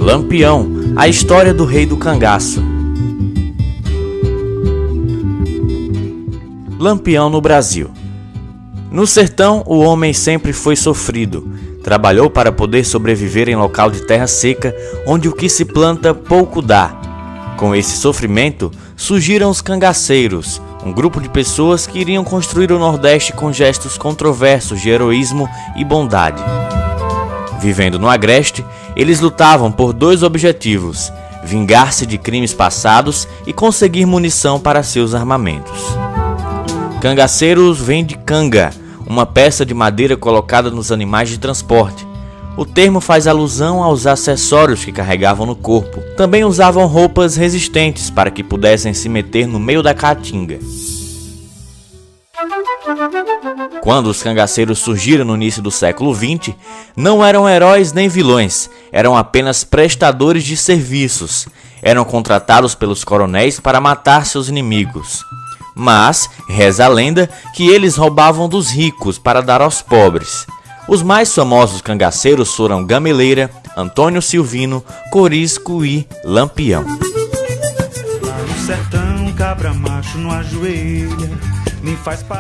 Lampião, a história do rei do cangaço. Lampião no Brasil. No sertão, o homem sempre foi sofrido. Trabalhou para poder sobreviver em local de terra seca, onde o que se planta pouco dá. Com esse sofrimento, surgiram os cangaceiros, um grupo de pessoas que iriam construir o Nordeste com gestos controversos de heroísmo e bondade. Vivendo no Agreste, eles lutavam por dois objetivos: vingar-se de crimes passados e conseguir munição para seus armamentos. Cangaceiros vem de canga, uma peça de madeira colocada nos animais de transporte. O termo faz alusão aos acessórios que carregavam no corpo. Também usavam roupas resistentes para que pudessem se meter no meio da caatinga. Quando os cangaceiros surgiram no início do século XX, não eram heróis nem vilões, eram apenas prestadores de serviços. Eram contratados pelos coronéis para matar seus inimigos. Mas reza a lenda que eles roubavam dos ricos para dar aos pobres. Os mais famosos cangaceiros foram Gameleira, Antônio Silvino, Corisco e Lampião.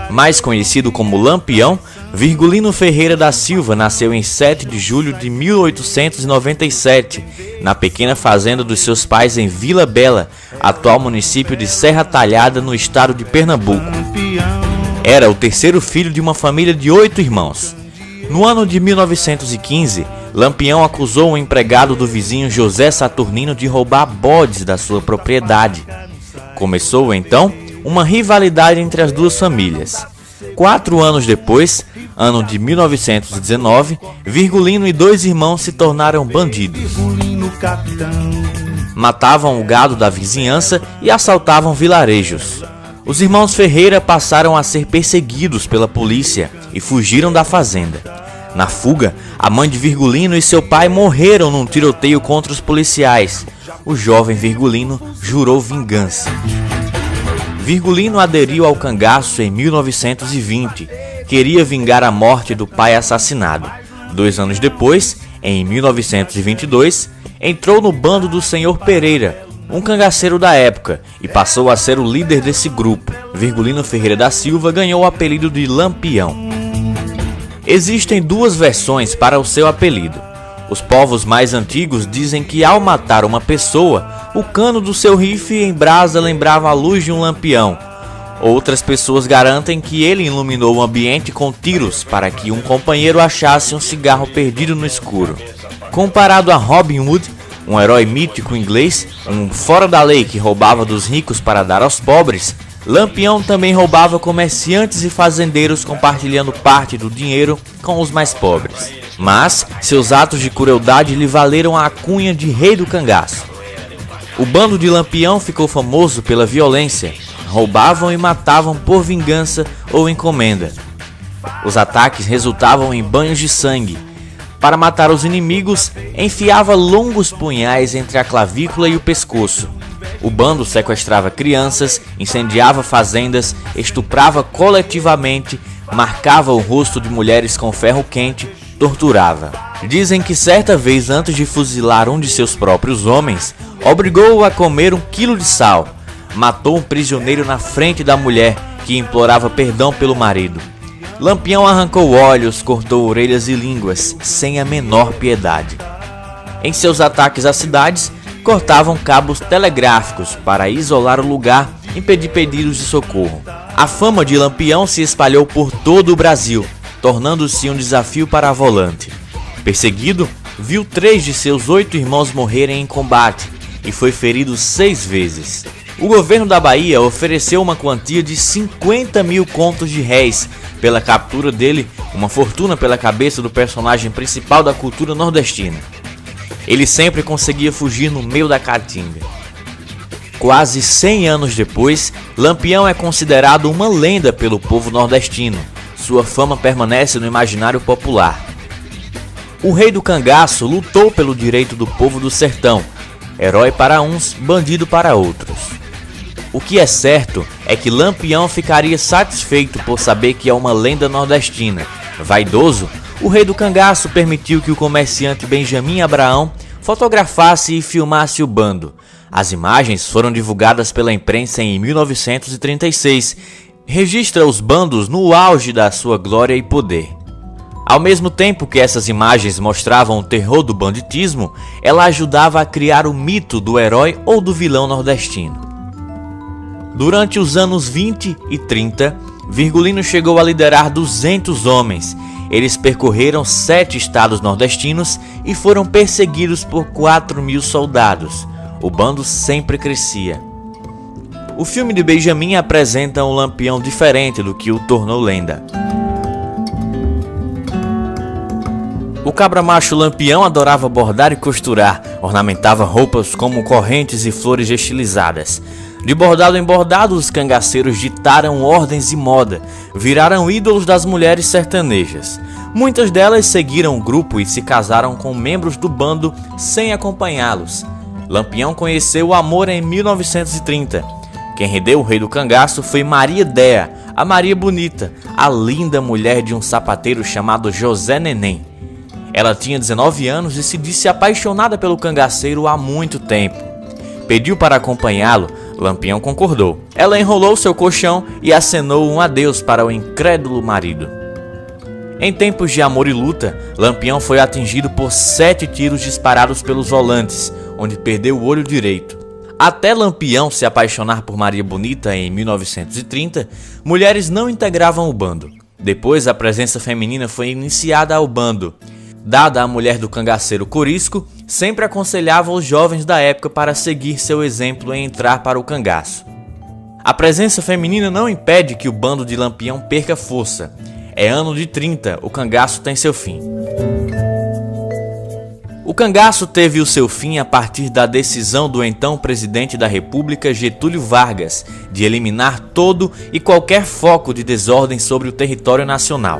Mais conhecido como Lampião, Virgulino Ferreira da Silva nasceu em 7 de julho de 1897, na pequena fazenda dos seus pais em Vila Bela, atual município de Serra Talhada, no estado de Pernambuco. Era o terceiro filho de uma família de 8 irmãos. No ano de 1915, Lampião acusou um empregado do vizinho José Saturnino de roubar bodes da sua propriedade. Começou então uma rivalidade entre as duas famílias. 4 anos depois, ano de 1919, Virgulino e 2 irmãos se tornaram bandidos. Matavam o gado da vizinhança e assaltavam vilarejos. Os irmãos Ferreira passaram a ser perseguidos pela polícia e fugiram da fazenda. Na fuga, a mãe de Virgulino e seu pai morreram num tiroteio contra os policiais. O jovem Virgulino jurou vingança. Virgulino aderiu ao cangaço em 1920. Queria vingar a morte do pai assassinado. 2 anos depois, em 1922, entrou no bando do Senhor Pereira, um cangaceiro da época, e passou a ser o líder desse grupo. Virgulino Ferreira da Silva ganhou o apelido de Lampião. Existem 2 versões para o seu apelido. Os povos mais antigos dizem que ao matar uma pessoa, o cano do seu rifle em brasa lembrava a luz de um lampião. Outras pessoas garantem que ele iluminou o ambiente com tiros para que um companheiro achasse um cigarro perdido no escuro. Comparado a Robin Hood, um herói mítico inglês, um fora da lei que roubava dos ricos para dar aos pobres, Lampião também roubava comerciantes e fazendeiros, compartilhando parte do dinheiro com os mais pobres. Mas seus atos de crueldade lhe valeram a alcunha de Rei do Cangaço. O bando de Lampião ficou famoso pela violência. Roubavam e matavam por vingança ou encomenda. Os ataques resultavam em banhos de sangue. Para matar os inimigos, enfiava longos punhais entre a clavícula e o pescoço. O bando sequestrava crianças, incendiava fazendas, estuprava coletivamente, marcava o rosto de mulheres com ferro quente, torturava. Dizem que certa vez, antes de fuzilar um de seus próprios homens, obrigou-o a comer 1 quilo de sal. Matou um prisioneiro na frente da mulher, que implorava perdão pelo marido. Lampião arrancou olhos, cortou orelhas e línguas, sem a menor piedade. Em seus ataques às cidades, cortavam cabos telegráficos para isolar o lugar e impedir pedidos de socorro. A fama de Lampião se espalhou por todo o Brasil, tornando-se um desafio para a volante. Perseguido, viu 3 de seus 8 irmãos morrerem em combate e foi ferido 6 vezes. O governo da Bahia ofereceu uma quantia de 50 mil contos de réis pela captura dele, uma fortuna pela cabeça do personagem principal da cultura nordestina. Ele sempre conseguia fugir no meio da caatinga. Quase 100 anos depois, Lampião é considerado uma lenda pelo povo nordestino. Sua fama permanece no imaginário popular. O Rei do Cangaço lutou pelo direito do povo do sertão, herói para uns, bandido para outros. O que é certo é que Lampião ficaria satisfeito por saber que é uma lenda nordestina. Vaidoso, o Rei do Cangaço permitiu que o comerciante Benjamin Abraão fotografasse e filmasse o bando. As imagens foram divulgadas pela imprensa em 1936. Registra os bandos no auge da sua glória e poder. Ao mesmo tempo que essas imagens mostravam o terror do banditismo, ela ajudava a criar o mito do herói ou do vilão nordestino. Durante os anos 20 e 30, Virgulino chegou a liderar 200 homens. Eles percorreram 7 estados nordestinos e foram perseguidos por 4.000 soldados. O bando sempre crescia. O filme de Benjamin apresenta um Lampião diferente do que o tornou lenda. O cabra-macho Lampião adorava bordar e costurar, ornamentava roupas como correntes e flores estilizadas. De bordado em bordado, os cangaceiros ditaram ordens e moda, viraram ídolos das mulheres sertanejas. Muitas delas seguiram o grupo e se casaram com membros do bando sem acompanhá-los. Lampião conheceu o amor em 1930. Quem rendeu o rei do cangaço foi Maria Déa, a Maria Bonita, a linda mulher de um sapateiro chamado José Neném. Ela tinha 19 anos e se disse apaixonada pelo cangaceiro há muito tempo. Pediu para acompanhá-lo, Lampião concordou. Ela enrolou seu colchão e acenou um adeus para o incrédulo marido. Em tempos de amor e luta, Lampião foi atingido por 7 tiros disparados pelos volantes, onde perdeu o olho direito. Até Lampião se apaixonar por Maria Bonita em 1930, mulheres não integravam o bando. Depois, a presença feminina foi iniciada ao bando. Dada a mulher do cangaceiro Corisco, sempre aconselhava os jovens da época para seguir seu exemplo em entrar para o cangaço. A presença feminina não impede que o bando de Lampião perca força. É ano de 30, o cangaço tem seu fim. O cangaço teve o seu fim a partir da decisão do então presidente da República, Getúlio Vargas, de eliminar todo e qualquer foco de desordem sobre o território nacional.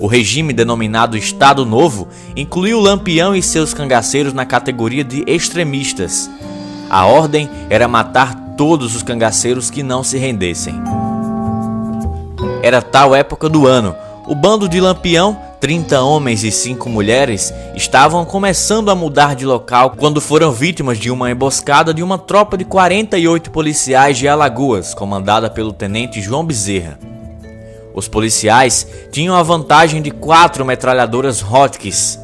O regime denominado Estado Novo incluiu Lampião e seus cangaceiros na categoria de extremistas. A ordem era matar todos os cangaceiros que não se rendessem. Era tal época do ano. O bando de Lampião, 30 homens e 5 mulheres, estavam começando a mudar de local quando foram vítimas de uma emboscada de uma tropa de 48 policiais de Alagoas, comandada pelo tenente João Bezerra. Os policiais tinham a vantagem de 4 metralhadoras Hotchkiss.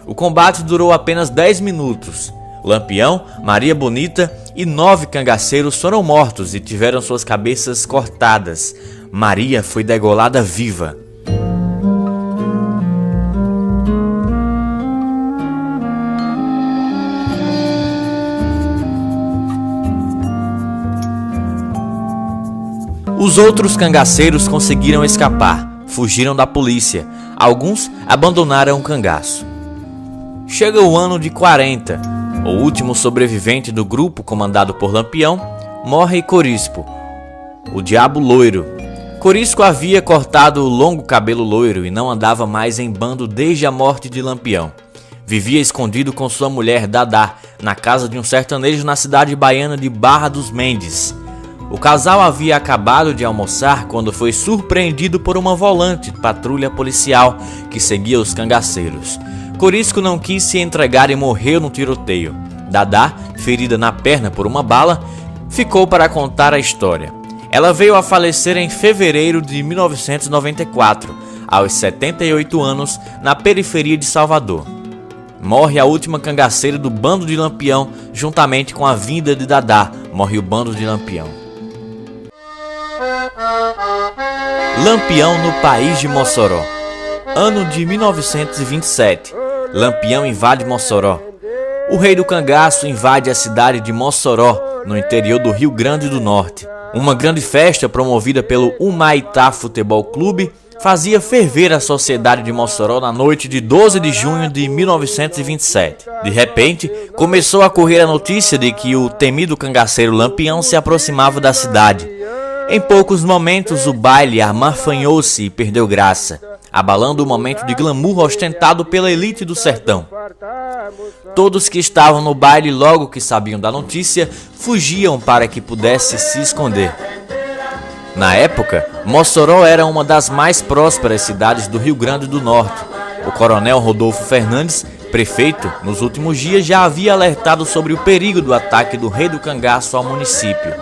O combate durou apenas 10 minutos. Lampião, Maria Bonita e 9 cangaceiros foram mortos e tiveram suas cabeças cortadas. Maria foi degolada viva. Os outros cangaceiros conseguiram escapar, fugiram da polícia. Alguns abandonaram o cangaço. Chega o ano de 40. O último sobrevivente do grupo comandado por Lampião morre Corisco, o diabo loiro. Corisco havia cortado o longo cabelo loiro e não andava mais em bando desde a morte de Lampião. Vivia escondido com sua mulher Dadá na casa de um sertanejo na cidade baiana de Barra dos Mendes. O casal havia acabado de almoçar quando foi surpreendido por uma volante patrulha policial que seguia os cangaceiros. Corisco não quis se entregar e morreu no tiroteio. Dadá, ferida na perna por uma bala, ficou para contar a história. Ela veio a falecer em fevereiro de 1994, aos 78 anos, na periferia de Salvador. Morre a última cangaceira do bando de Lampião, juntamente com a vinda de Dadá, morre o bando de Lampião. Lampião no país de Mossoró. Ano de 1927. Lampião invade Mossoró. O rei do cangaço invade a cidade de Mossoró, no interior do Rio Grande do Norte. Uma grande festa promovida pelo Humaitá Futebol Clube fazia ferver a sociedade de Mossoró na noite de 12 de junho de 1927. De repente, começou a correr a notícia de que o temido cangaceiro Lampião se aproximava da cidade. Em poucos momentos, o baile amarfanhou-se e perdeu graça, abalando o momento de glamour ostentado pela elite do sertão. Todos que estavam no baile, logo que sabiam da notícia, fugiam para que pudesse se esconder. Na época, Mossoró era uma das mais prósperas cidades do Rio Grande do Norte. O coronel Rodolfo Fernandes prefeito, nos últimos dias, já havia alertado sobre o perigo do ataque do Rei do Cangaço ao município.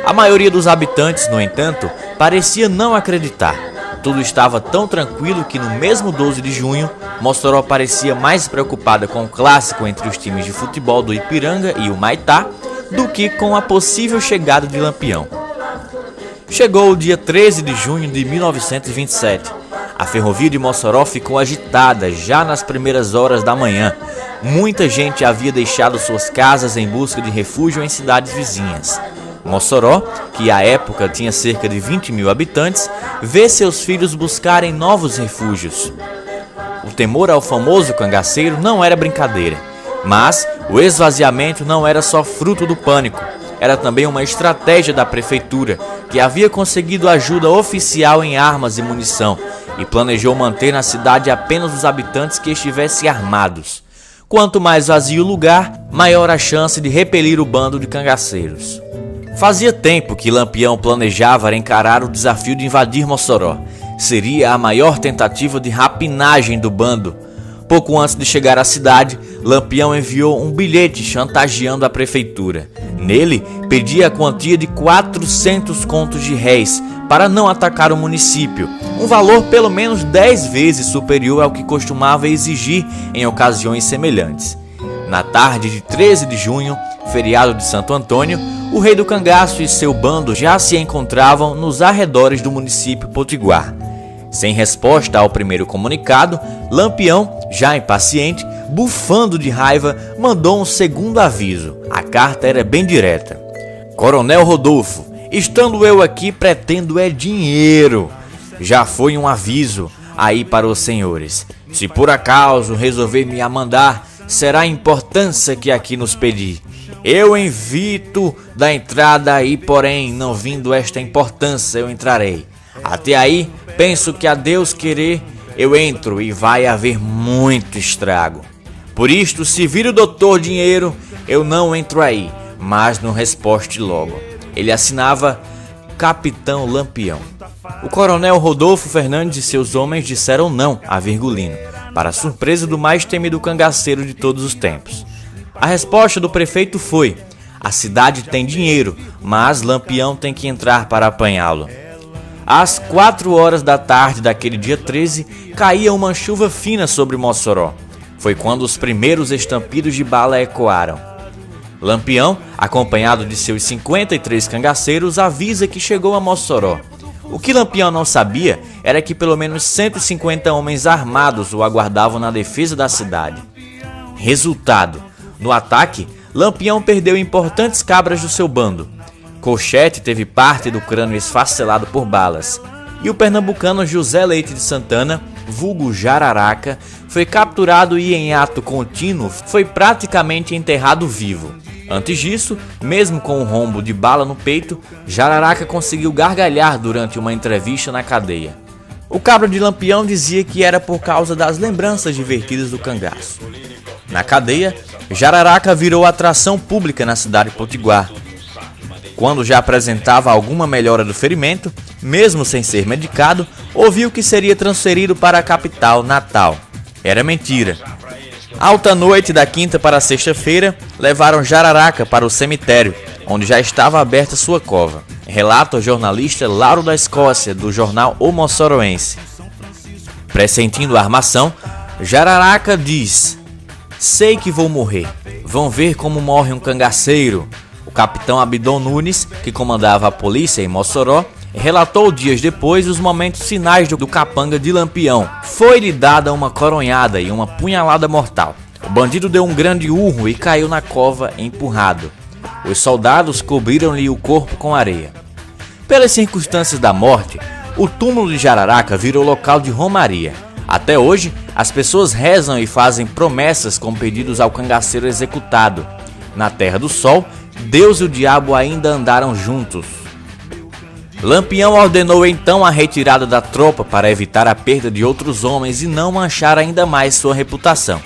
A maioria dos habitantes, no entanto, parecia não acreditar. Tudo estava tão tranquilo que no mesmo 12 de junho, Mossoró parecia mais preocupada com o clássico entre os times de futebol do Ipiranga e o Maitá do que com a possível chegada de Lampião. Chegou o dia 13 de junho de 1927. A ferrovia de Mossoró ficou agitada já nas primeiras horas da manhã. Muita gente havia deixado suas casas em busca de refúgio em cidades vizinhas. Mossoró, que à época tinha cerca de 20 mil habitantes, vê seus filhos buscarem novos refúgios. O temor ao famoso cangaceiro não era brincadeira, mas o esvaziamento não era só fruto do pânico, era também uma estratégia da prefeitura, que havia conseguido ajuda oficial em armas e munição e planejou manter na cidade apenas os habitantes que estivessem armados. Quanto mais vazio o lugar, maior a chance de repelir o bando de cangaceiros. Fazia tempo que Lampião planejava encarar o desafio de invadir Mossoró. Seria a maior tentativa de rapinagem do bando. Pouco antes de chegar à cidade, Lampião enviou um bilhete chantageando a prefeitura. Nele, pedia a quantia de 400 contos de réis para não atacar o município, um valor pelo menos 10 vezes superior ao que costumava exigir em ocasiões semelhantes. Na tarde de 13 de junho, feriado de Santo Antônio, o Rei do Cangaço e seu bando já se encontravam nos arredores do município potiguar. Sem resposta ao primeiro comunicado, Lampião, já impaciente, bufando de raiva, mandou um segundo aviso. A carta era bem direta. Coronel Rodolfo, estando eu aqui, pretendo é dinheiro. Já foi um aviso aí para os senhores. Se por acaso resolver me amandar, será a importância que aqui nos pedir. Eu invito da entrada aí, porém, não vindo esta importância, eu entrarei. Até aí, penso que a Deus querer, eu entro e vai haver muito estrago. Por isto, se vir o doutor dinheiro, eu não entro aí, mas não resposte logo. Ele assinava Capitão Lampião. O coronel Rodolfo Fernandes e seus homens disseram não a Virgulino, para a surpresa do mais temido cangaceiro de todos os tempos. A resposta do prefeito foi: a cidade tem dinheiro, mas Lampião tem que entrar para apanhá-lo. Às 4 horas da tarde daquele dia 13, caía uma chuva fina sobre Mossoró. Foi quando os primeiros estampidos de bala ecoaram. Lampião, acompanhado de seus 53 cangaceiros, avisa que chegou a Mossoró. O que Lampião não sabia era que pelo menos 150 homens armados o aguardavam na defesa da cidade. Resultado: no ataque, Lampião perdeu importantes cabras do seu bando. Colchete teve parte do crânio esfacelado por balas. E o pernambucano José Leite de Santana, vulgo Jararaca, foi capturado e em ato contínuo foi praticamente enterrado vivo. Antes disso, mesmo com um rombo de bala no peito, Jararaca conseguiu gargalhar durante uma entrevista na cadeia. O cabra de Lampião dizia que era por causa das lembranças divertidas do cangaço. Na cadeia, Jararaca virou atração pública na cidade potiguar. Quando já apresentava alguma melhora do ferimento, mesmo sem ser medicado, ouviu que seria transferido para a capital, Natal. Era mentira. Alta noite da quinta para a sexta-feira, levaram Jararaca para o cemitério, onde já estava aberta sua cova. Relata o jornalista Lauro da Escócia, do jornal O Mossoroense. Pressentindo a armação, Jararaca diz: sei que vou morrer. Vão ver como morre um cangaceiro. O capitão Abdon Nunes, que comandava a polícia em Mossoró, relatou dias depois os momentos finais do capanga de Lampião. Foi-lhe dada uma coronhada e uma punhalada mortal. O bandido deu um grande urro e caiu na cova empurrado. Os soldados cobriram-lhe o corpo com areia. Pelas circunstâncias da morte, o túmulo de Jararaca virou local de romaria. Até hoje, as pessoas rezam e fazem promessas com pedidos ao cangaceiro executado. Na Terra do Sol, Deus e o diabo ainda andaram juntos. Lampião ordenou então a retirada da tropa para evitar a perda de outros homens e não manchar ainda mais sua reputação.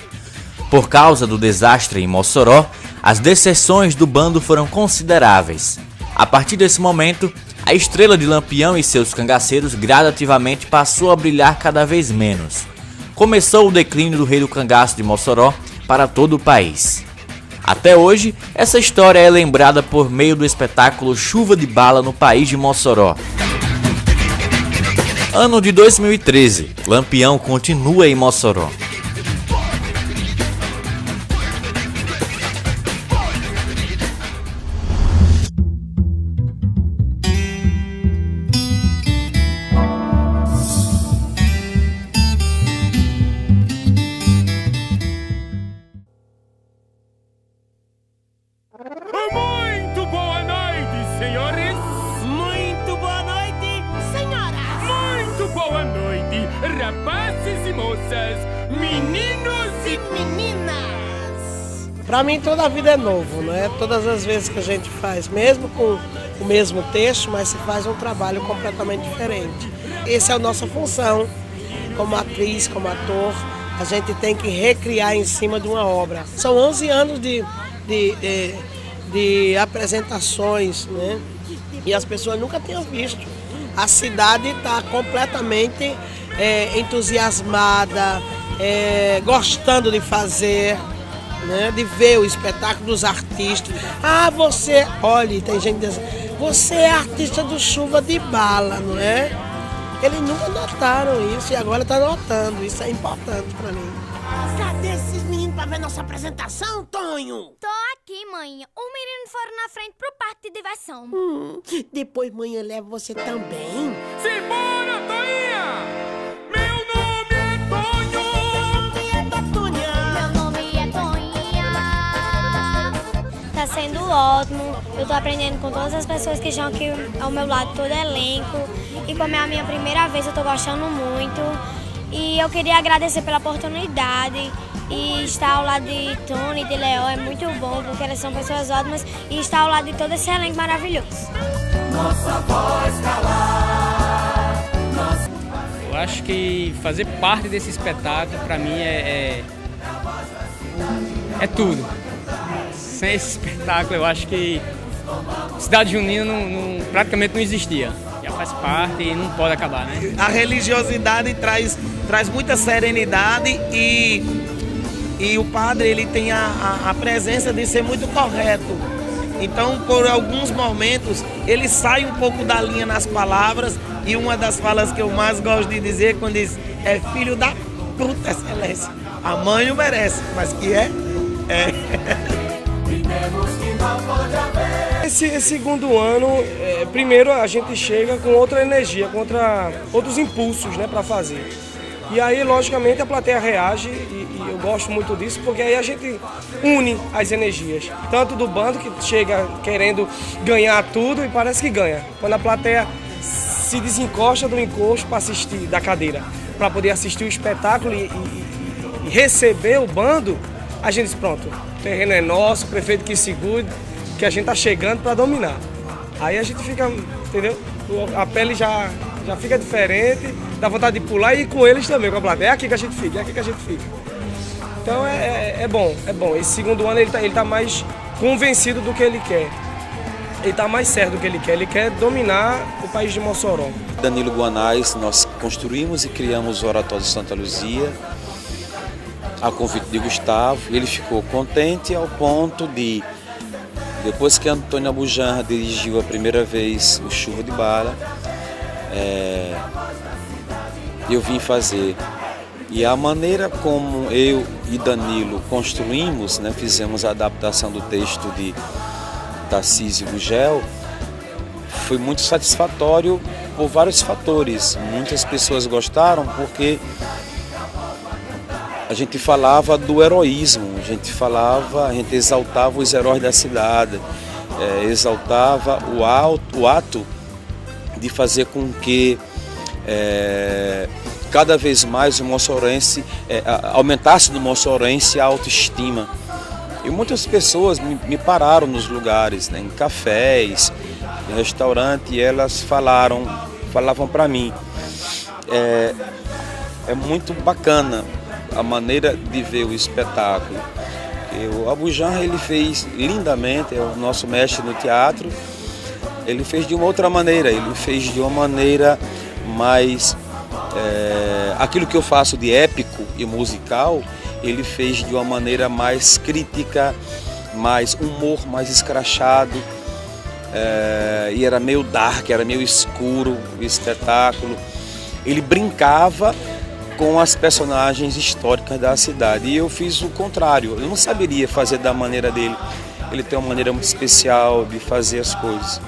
Por causa do desastre em Mossoró, as deserções do bando foram consideráveis. A partir desse momento, a estrela de Lampião e seus cangaceiros gradativamente passou a brilhar cada vez menos. começou o declínio do Rei do Cangaço de Mossoró para todo o país. Até hoje, essa história é lembrada por meio do espetáculo Chuva de Bala no País de Mossoró. Ano de 2013, Lampião continua em Mossoró. Muito boa noite, senhores! Muito boa noite, senhoras! Muito boa noite, rapazes e moças, meninos e Meninas! Pra mim toda a vida é novo, né? Todas as vezes que a gente faz, mesmo com o mesmo texto, mas se faz um trabalho completamente diferente. Essa é a nossa função, como atriz, como ator, a gente tem que recriar em cima de uma obra. São 11 anos de apresentações, né? E as pessoas nunca tinham visto. A cidade está completamente entusiasmada, gostando de fazer, né? De ver o espetáculo dos artistas. Ah, você, olha, tem gente dizendo, você é artista do Chuva de Bala, não é? Eles nunca notaram isso e agora está notando. Isso é importante para mim. Cadê esses meninos para ver nossa apresentação, Tonho? Tô aqui, mãe. Os meninos foram na frente pro parque de diversão. Depois mãe leva você também. simbora, Toinha! Meu nome é Tonho! Meu nome é Toinha. Tá sendo ótimo. Eu tô aprendendo com todas as pessoas que estão aqui ao meu lado, todo elenco. E como é a minha primeira vez, eu tô gostando muito. E eu queria agradecer pela oportunidade. E estar ao lado de Tony e de Leo é muito bom, porque elas são pessoas ótimas. E estar ao lado de todo esse elenco maravilhoso. Nossa voz calar. Eu acho que fazer parte desse espetáculo, para mim, é tudo. Sem esse espetáculo, eu acho que Cidade Junina praticamente não existia. Já faz parte e não pode acabar, né? A religiosidade traz muita serenidade e o padre ele tem a presença de ser muito correto. Então, por alguns momentos, ele sai um pouco da linha nas palavras e uma das falas que eu mais gosto de dizer quando diz é filho da puta excelência. A mãe não merece, mas que é. Esse segundo ano, primeiro a gente chega com outra energia, com outros impulsos, né, para fazer. E aí, logicamente, a plateia reage e eu gosto muito disso, porque aí a gente une as energias. Tanto do bando que chega querendo ganhar tudo e parece que ganha. Quando a plateia se desencosta do encosto para assistir, da cadeira, para poder assistir o espetáculo e receber o bando, a gente diz, pronto, o terreno é nosso, o prefeito que segure, que a gente tá chegando para dominar. Aí a gente fica, entendeu? A pele já fica diferente, dá vontade de pular e ir com eles também, com a plateia. É aqui que a gente fica, é aqui que a gente fica. Então é bom. Esse segundo ano ele tá mais convencido do que ele quer. Ele tá mais certo do que ele quer. Ele quer dominar o país de Mossoró. Danilo Guanais, nós construímos e criamos o Oratório de Santa Luzia, a convite de Gustavo. Ele ficou contente ao ponto de, depois que Antônio Abujamra dirigiu a primeira vez o Chuva de Bala, eu vim fazer. E a maneira como eu e Danilo construímos, né, fizemos a adaptação do texto de Tarcísio Gugel, foi muito satisfatório por vários fatores. Muitas pessoas gostaram porque a gente falava do heroísmo, a gente exaltava os heróis da cidade, exaltava o ato de fazer com que cada vez mais o moçorense, aumentasse no moçorense a autoestima. E muitas pessoas me pararam nos lugares, né, em cafés, em restaurante, e elas falavam para mim, é muito bacana a maneira de ver o espetáculo. O Abujamra ele fez lindamente, é o nosso mestre no teatro. Ele fez de uma outra maneira, ele fez de uma maneira mais Aquilo que eu faço de épico e musical, ele fez de uma maneira mais crítica, mais humor, mais escrachado, e era meio dark, era meio escuro o espetáculo. Ele brincava com as personagens históricas da cidade, e eu fiz o contrário, eu não saberia fazer da maneira dele. Ele tem uma maneira muito especial de fazer as coisas.